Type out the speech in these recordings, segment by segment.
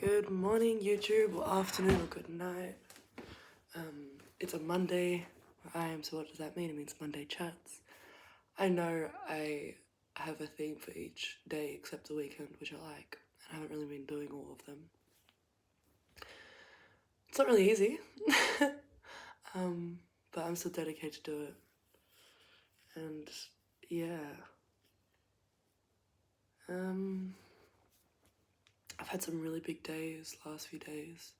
Good morning, YouTube, or afternoon, or good night. It's a Monday. So what does that mean? It means Monday chats. I know I have a theme for each day except the weekend, which I like, and I haven't really been doing all of them. It's not really easy, but I'm still dedicated to it. And yeah, I've had some really big days last few days,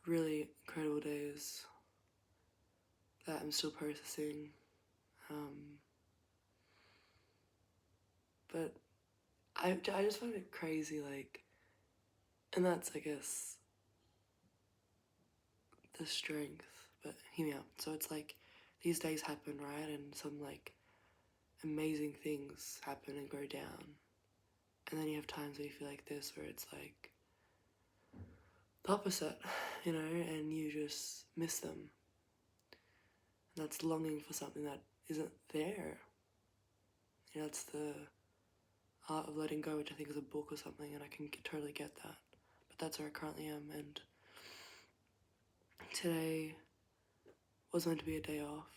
really incredible days that I'm still processing. But I just find it crazy, like, and that's, I guess, the strength, but hear me out. So it's like, these days happen, right, and some, like, amazing things happen and go down, and then you have times where you feel like this, where it's, like, the opposite, you know, and you just miss them, and that's longing for something that isn't there. You know, that's the art of letting go, which I think is a book or something, and I can totally get that, but that's where I currently am, and today was meant to be a day off,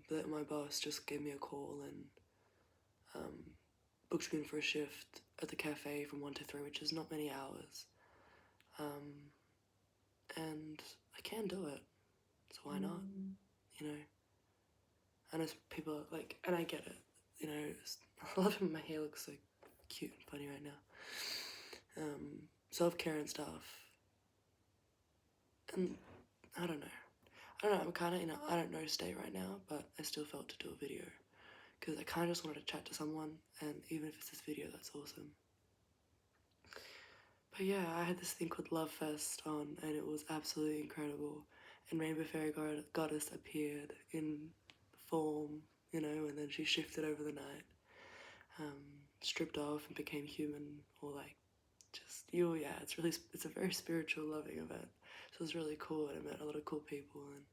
but my boss just gave me a call and booked me in for a shift at the cafe from 1 to 3, which is not many hours, and I can do it, so why not, you know, and as people, like, and I get it, you know, I love my hair looks so cute and funny right now, self-care and stuff, and I don't know, I'm kind of in a I don't know state right now, but I still felt to do a video, because I kind of just wanted to chat to someone, and even if it's this video, that's awesome. But yeah, I had this thing called Love Fest on, and it was absolutely incredible, and Rainbow Fairy Goddess appeared in form, you know, and then she shifted over the night, stripped off and became human, or like, just, yeah, it's a very spiritual, loving event, so it was really cool, and I met a lot of cool people, and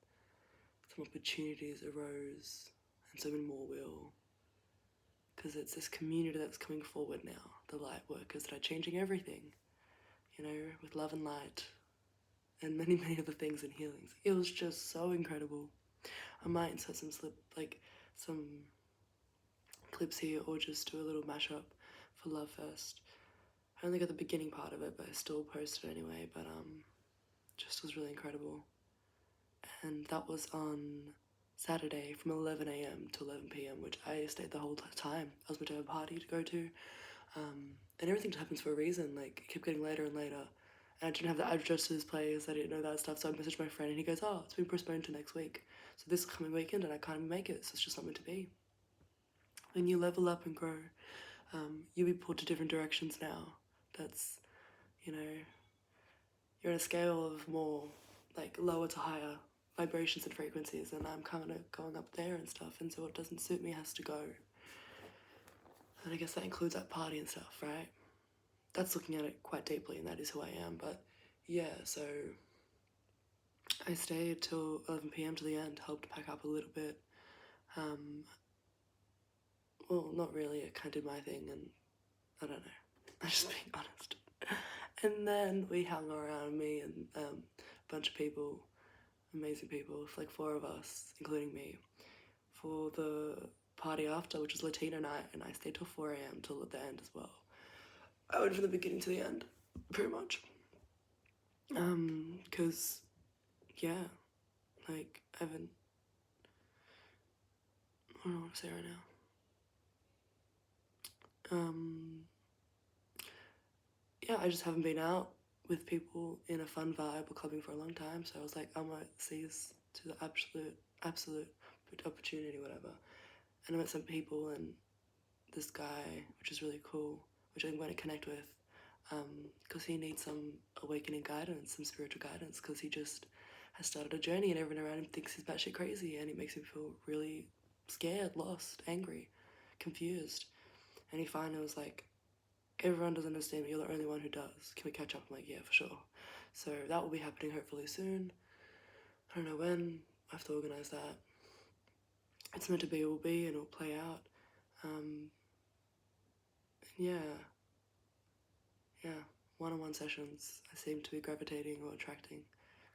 some opportunities arose, and so many more will, because it's this community that's coming forward now, the light workers that are changing everything, you know, with love and light, and many, many other things and healings. It was just so incredible. I might insert some clips here, or just do a little mashup for Love Fest. I only got the beginning part of it, but I still posted it anyway, but just was really incredible. And that was on Saturday from 11 a.m. to 11 p.m, which I stayed the whole time. I was meant to have a party to go to, and everything happens for a reason. Like, it kept getting later and later, and I didn't have the address to this place, I didn't know that stuff, so I messaged my friend, and he goes, oh, it's been postponed to next week, so this coming weekend, and I can't even make it, so it's just not meant to be. When you level up and grow, you'll be pulled to different directions now. That's, you know, you're on a scale of more, like, lower to higher vibrations and frequencies, and I'm kind of going up there and stuff, and so what doesn't suit me has to go. And I guess that includes that party and stuff, right? That's looking at it quite deeply, and that is who I am, but yeah, so I stayed till 11 p.m. to the end, helped pack up a little bit, well, not really, I kind of did my thing, and I don't know, I'm just being honest. And then we hung around, me and a bunch of people, amazing people, like 4 of us, including me, for the party after, which was Latino night, and I stayed till 4 a.m. till the end as well. I went from the beginning to the end, pretty much. Because, yeah, like, I don't know what to say right now. Yeah, I just haven't been out with people in a fun vibe or clubbing for a long time, so I was like, I might seize to the absolute opportunity, whatever. And I met some people, and this guy, which is really cool, which I'm going to connect with, because he needs some awakening guidance, some spiritual guidance, because he just has started a journey, and everyone around him thinks he's batshit crazy, and it makes him feel really scared, lost, angry, confused. And he finally was like, everyone doesn't understand, but you're the only one who does. Can we catch up? I'm like, yeah, for sure. So that will be happening hopefully soon. I don't know when. I have to organise that. It's meant to be, it will be, and it'll play out. Yeah. one-on-one sessions I seem to be gravitating or attracting,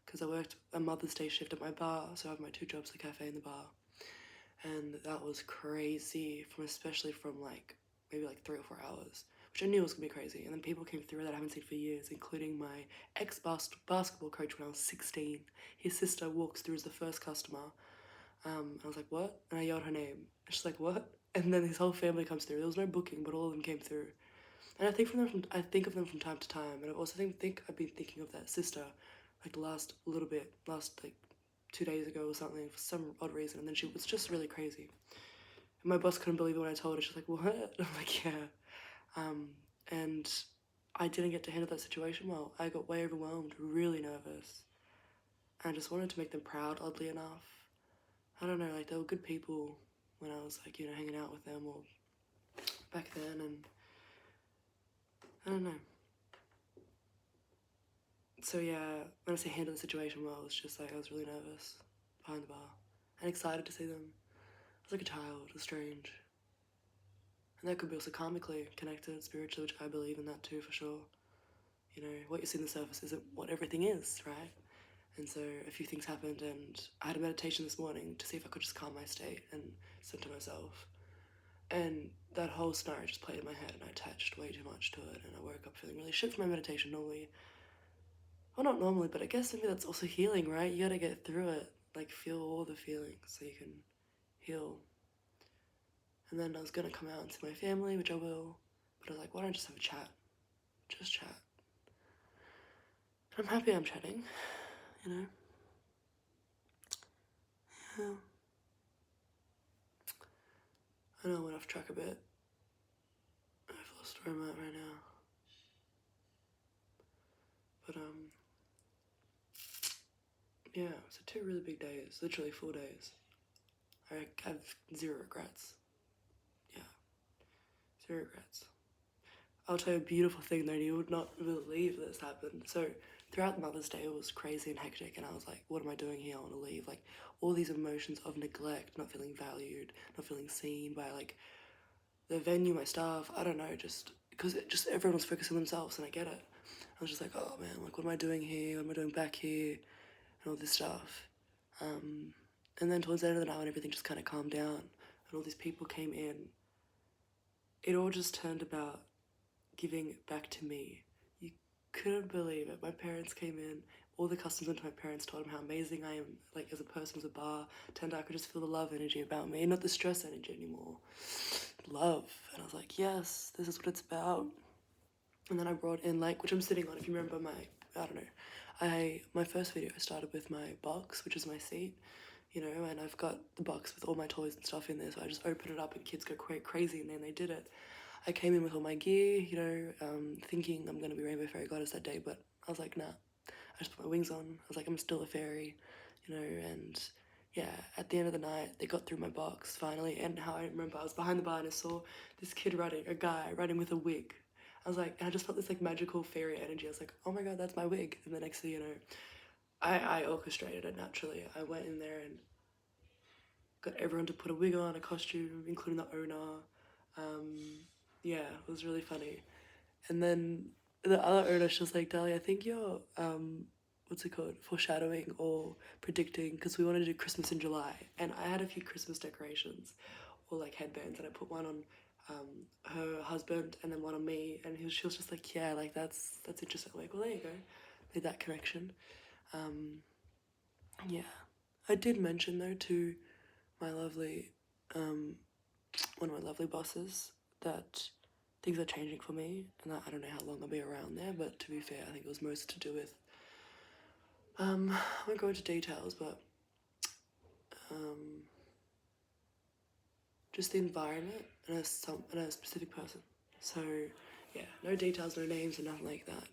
because I worked a Mother's Day shift at my bar, so I have my 2 jobs, the cafe and the bar, and that was crazy, especially from like maybe like 3 or 4 hours, which I knew was gonna be crazy. And then people came through that I haven't seen for years, including my ex-basketball coach when I was 16. His sister walks through as the first customer. I was like, what? And I yelled her name. And she's like, what? And then his whole family comes through. There was no booking, but all of them came through. And I think of them from time to time. And I also think I've been thinking of that sister, like the last little bit, last like 2 days ago or something, for some odd reason. And then she was just really crazy. And my boss couldn't believe it when I told her. She's like, what? I'm like, yeah. And I didn't get to handle that situation well. I got way overwhelmed, really nervous. And I just wanted to make them proud, oddly enough. I don't know, like, they were good people when I was, like, hanging out with them or back then, and I don't know. So, yeah, when I say handle the situation well, it's just, like, I was really nervous behind the bar and excited to see them. I was like a child, it was strange. And that could be also karmically connected, spiritually, which I believe in that too, for sure. What you see on the surface isn't what everything is, right? And so a few things happened, and I had a meditation this morning to see if I could just calm my state and center myself. And that whole scenario just played in my head, and I attached way too much to it, and I woke up feeling really shit from my meditation normally. Well, not normally, but I guess maybe that's also healing, right? You gotta get through it, like feel all the feelings so you can heal. And then I was gonna come out and see my family, which I will, but I was like, why don't I just have a chat? Just chat. And I'm happy I'm chatting, Yeah. I know I went off track a bit. I've lost where I'm at right now. But, yeah, so 2 really big days, literally 4 days. I have 0 regrets. Yeah, 0 regrets. I'll tell you a beautiful thing though, you would not believe this happened. So throughout Mother's Day, it was crazy and hectic, and I was like, what am I doing here? I want to leave. Like, all these emotions of neglect, not feeling valued, not feeling seen by, like, the venue, my staff, I don't know, just because everyone was focusing on themselves, and I get it. I was just like, oh man, like, what am I doing here? What am I doing back here? And all this stuff. And then towards the end of the night, when everything just kind of calmed down, and all these people came in, it all just turned about giving back to me. You couldn't believe it. My parents came in, all the customers went to my parents, told them how amazing I am, like, as a person, as a bar. Turned out I could just feel the love energy about me, not the stress energy anymore. Love. And I was like, yes, this is what it's about. And then I brought in, like, which I'm sitting on, if you remember I don't know, my first video I started with my box, which is my seat, and I've got the box with all my toys and stuff in there, so I just open it up and kids go crazy, and then they did it. I came in with all my gear, thinking I'm going to be Rainbow Fairy Goddess that day, but I was like, nah. I just put my wings on. I was like, I'm still a fairy, and yeah, at the end of the night, they got through my box finally, and how I remember I was behind the bar and I saw this kid a guy riding with a wig. I was like, and I just felt this like magical fairy energy. I was like, oh my god, that's my wig. And the next thing you know, I orchestrated it naturally. I went in there and got everyone to put a wig on, a costume, including the owner. Yeah, it was really funny. And then the other owner, she was like, Dali, I think you're, what's it called, foreshadowing or predicting, because we wanted to do Christmas in July. And I had a few Christmas decorations, or like headbands, and I put one on her husband and then one on me. And she was just like, yeah, like that's interesting. I'm like, well, there you go. Made that connection. Yeah. I did mention, though, to my lovely, one of my lovely bosses, that things are changing for me, and that I don't know how long I'll be around there, but to be fair, I think it was most to do with, I won't go into details, but, just the environment and a specific person. So, yeah, no details, no names, and nothing like that.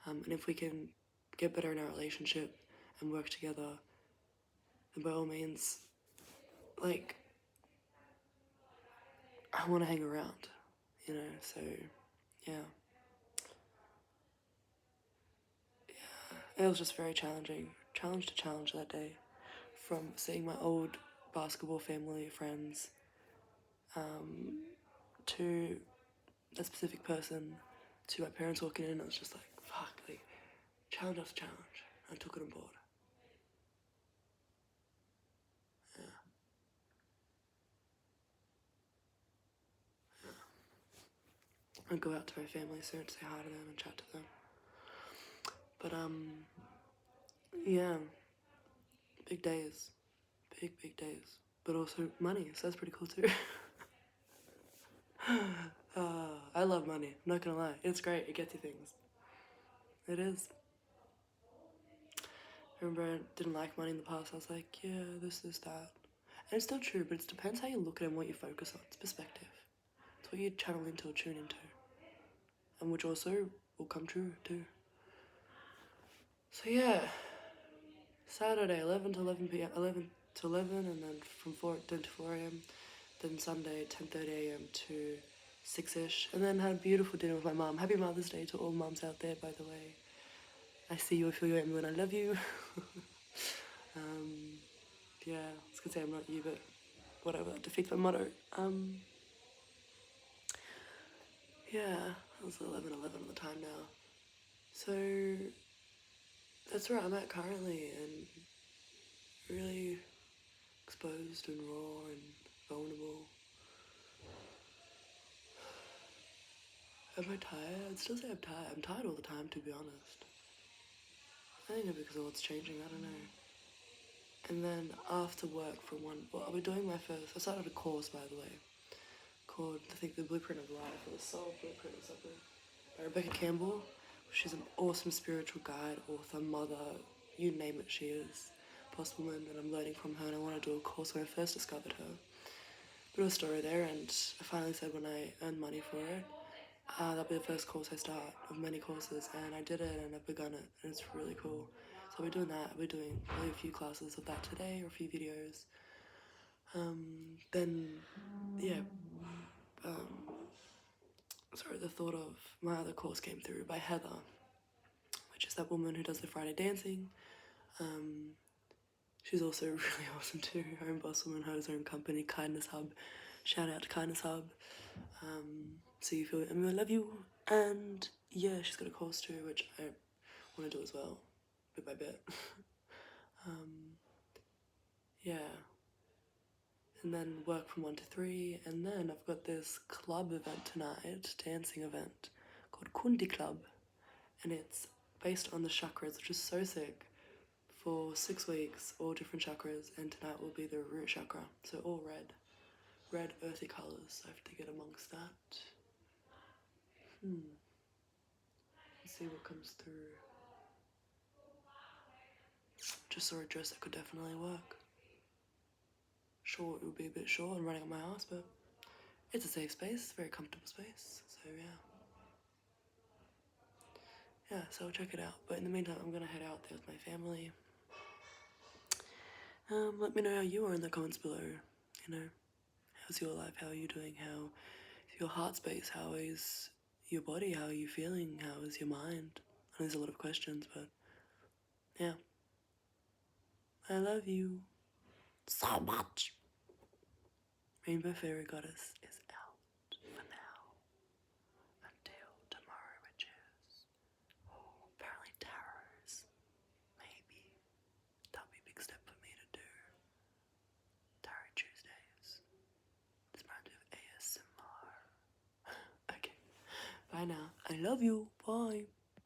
And if we can get better in our relationship and work together, then by all means, like, I want to hang around, so, yeah. It was just very challenge to challenge that day, from seeing my old basketball family friends to a specific person to my parents walking in, I was just like, fuck, like, challenge after challenge. I took it on board. Yeah. I'll go out to my family soon to say hi to them and chat to them. But, yeah, big days. Big days. But also money, so that's pretty cool too. I love money, I'm not gonna lie. It's great, it gets you things. It is. I remember I didn't like money in the past. I was like, yeah, this, that. And it's still true, but it depends how you look at it and what you focus on. It's perspective. It's what you channel into or tune into. And which also will come true too. So yeah, Saturday 11 to 11 p.m. 11 to 11, and then from 4 to 4 a.m. Then Sunday 10:30 a.m. to 6ish, and then had a beautiful dinner with my mum. Happy Mother's Day to all mums out there, by the way. I see you, I feel you, and I love you. Yeah, I was gonna say I'm not you, but whatever, defeats my motto. Yeah, it was 11:11 at the time now. So that's where I'm at currently, and really exposed and raw and vulnerable. Am I tired? I'd still say I'm tired. I'm tired all the time, to be honest. I think it's because of what's changing, I don't know. And then after work from one, well, I'll be doing my first, I started a course, by the way, called, I think, The Blueprint of Life, or The Soul Blueprint or something, by Rebecca Campbell. She's an awesome spiritual guide, author, mother, you name it, she is. Boss woman, and I'm learning from her, and I want to do a course when I first discovered her. Bit of a story there, and I finally said when I earn money for it, that'll be the first course I start of many courses, and I did it and I've begun it, and it's really cool. So we're doing that. We're doing probably a few classes of that today, or a few videos. Then, yeah, sorry, the thought of my other course came through by Heather, which is that woman who does the Friday dancing. She's also really awesome too. Her own boss woman, has her own company, Kindness Hub. Shout out to Kindness Hub. So you feel, I mean, I love you. And yeah, she's got a course too, which I want to do as well, bit by bit. Yeah. And then work from 1 to 3, and then I've got this club event tonight, dancing event, called Kundi Club, and it's based on the chakras, which is so sick, for 6 weeks, all different chakras, and tonight will be the root chakra, so all red earthy colours. I have to get amongst that. Let's see what comes through. Just saw a dress that could definitely work. Short, it would be a bit short and running on my ass, but it's a safe space, very comfortable space, so yeah. Yeah, so I'll check it out. But in the meantime, I'm gonna head out there with my family. Let me know how you are in the comments below. You know, how's your life? How are you doing? How is your heart space? How is your body? How are you feeling? How is your mind? I know there's a lot of questions, but yeah. I love you so much. Rainbow Fairy Goddess is out for now. Until tomorrow, which is apparently tarot's. Maybe. That'll be a big step for me to do. Tarot Tuesdays. This reminds me of ASMR. Okay. Bye now. I love you. Bye.